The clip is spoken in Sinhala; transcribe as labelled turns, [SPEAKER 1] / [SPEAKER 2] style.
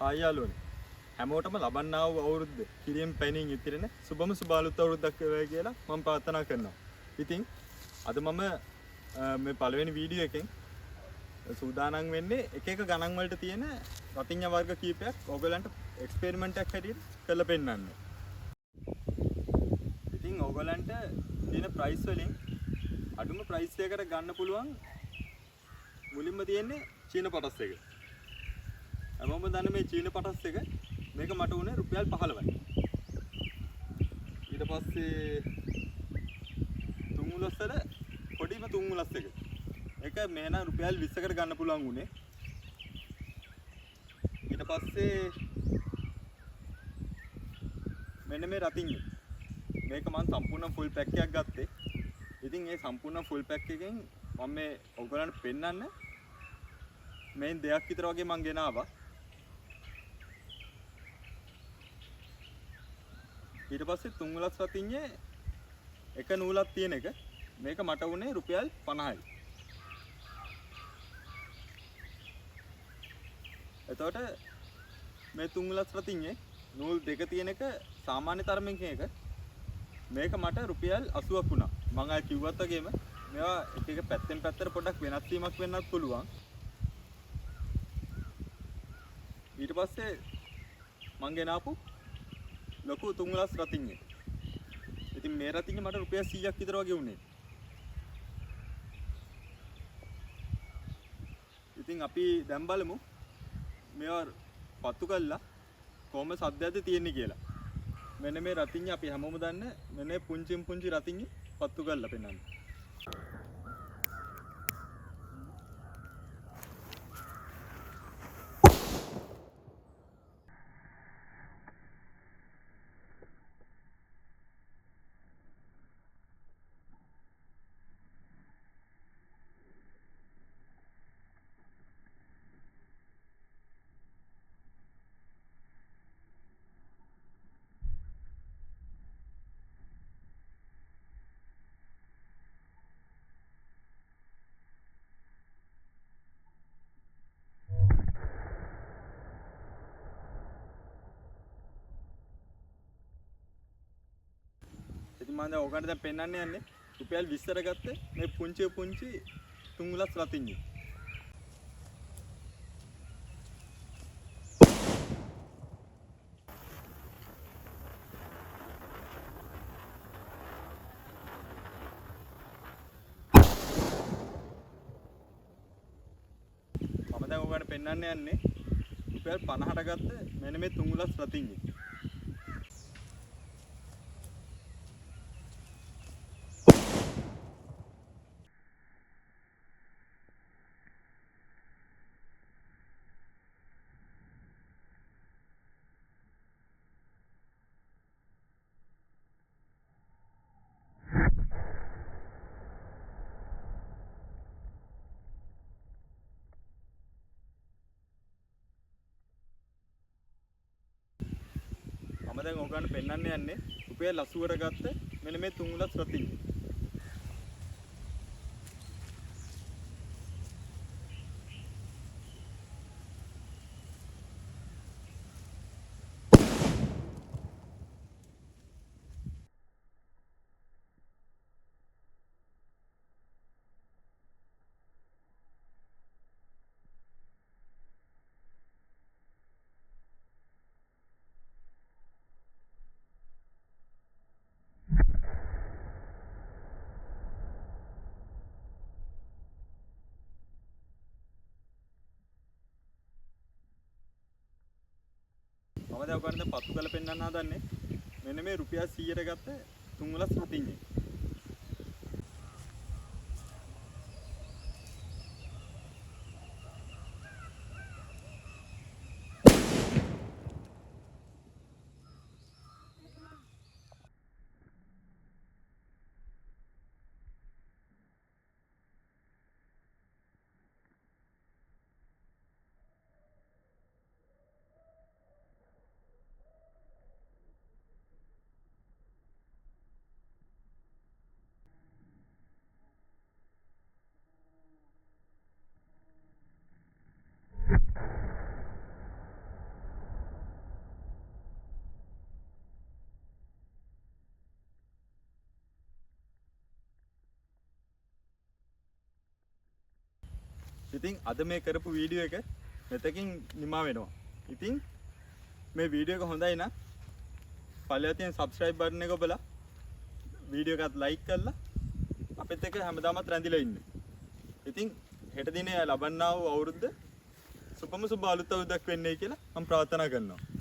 [SPEAKER 1] ආයාලුවනේ හැමෝටම ලබන්නා වූ අවුරුද්ද කිරියෙන් පැනින් ඉතිරෙන සුබම සුබ අලුත් අවුරුද්දක් වේවා කියලා මම ප්‍රාර්ථනා කරනවා. ඉතින් අද මම මේ පළවෙනි වීඩියෝ එකෙන් සූදානම් වෙන්නේ එක එක ගණන් වලට තියෙන රතිඤ්ඤා වර්ග කීපයක් ඔයගලන්ට එක්ස්පෙරිමන්ට් එකක් හැටියට කරලා පෙන්නන්න. ඉතින් ඔයගලන්ට තියෙන ප්‍රයිස් වලින් අඩුම ප්‍රයිස් එකකට ගන්න පුළුවන් මුලින්ම තියෙන්නේ චීන පටස් එක. හැමෝම දන්න මේ චීන පටස් එක මේක මට උනේ රුපියල් 15යි. ඊට පස්සේ තුන්උලස්සල පොඩිම තුන්උලස් එක. ඒක මේ නම් රුපියල් 20කට ගන්න පුළුවන් උනේ. ඊට පස්සේ මෙන්න මේ රතිඤ්ඤා. මේක මම සම්පූර්ණ ෆුල් පැක් එකක් ගත්තේ. ඉතින් මේ සම්පූර්ණ ෆුල් පැක් එකෙන් මම මේ ඔයගලන්ට පෙන්නන්න මේ දෙයක් විතර වගේ මම ගෙනාවා. ඊට පස්සේ තුන්උලස් රතිඤ්ඤේ එක නූලක් තියෙන එක මේක මට උනේ රුපියල් 50යි. එතකොට මේ තුන්උලස් රතිඤ්ඤේ නූල් දෙක තියෙන එක සාමාන්‍ය තරමින් එක මේක මට රුපියල් 80ක් වුණා. මම අය කිව්වත් වගේම මේවා එක එක පැත්තෙන් පැත්තට පොඩ්ඩක් වෙනස් වීමක් වෙන්නත් පුළුවන්. ඊට පස්සේ මං ගෙනාපු ලොකු තුන්උලස් රතිඤ්ඤේ. ඉතින් මේ රතිඤ්ඤේ මට රුපියල් 100ක් විතර වගේ වුණේ. ඉතින් අපි දැන් බලමු මේවා පත්තු කළා කොහොම සද්දයක්ද තියෙන්නේ කියලා. මෙන්න මේ රතිඤ්ඤේ අපි හැමෝම දන්න මෙන්න මේ පුංචි රතිඤ්ඤේ පත්තු කරලා පෙන්නන්න. ඉතින් මම දැන් ඔයගන්ට දැන් පෙන්නන්න යන්නේ රුපියල් 20ට ගත්තේ මේ පුංචි තුන්උලස් රතිඤ්ඤේ. මම දැන් ඔයගන්ට පෙන්නන්න යන්නේ රුපියල් 50ට ගත්ත මෙන්න මේ තුන්උලස් රතිඤ්ඤේ. මම දැන් ඔයගන්ට පෙන්නන්න යන්නේ රුපියල් 80ට ගත්ත මෙන්න මේ තුන්උලස් රතිඤ්ඤේ. මම දැන් ඔයගන්ට පත්තු කරලා පෙන්නන්න හදන්නේ මෙන්න මේ රුපියල් 100ට ගත්ත තුන්උලස් රතිඤ්ඤේ. ඉතින් අද මේ කරපු වීඩියෝ එක මෙතකින් නිමා වෙනවා. ඉතින් මේ වීඩියෝ එක හොඳයි නම් පල්ලෙහා තියෙන subscribe button එක ඔබලා වීඩියෝ එකත් like කරලා අපිත් එක්ක හැමදාමත් රැඳිලා ඉන්න. ඉතින් හෙට දිනේ ලබන්නා වූ අවුරුද්ද සුබම සුබ අලුත් අවුරුද්දක් වෙන්නයි කියලා මම ප්‍රාර්ථනා කරනවා.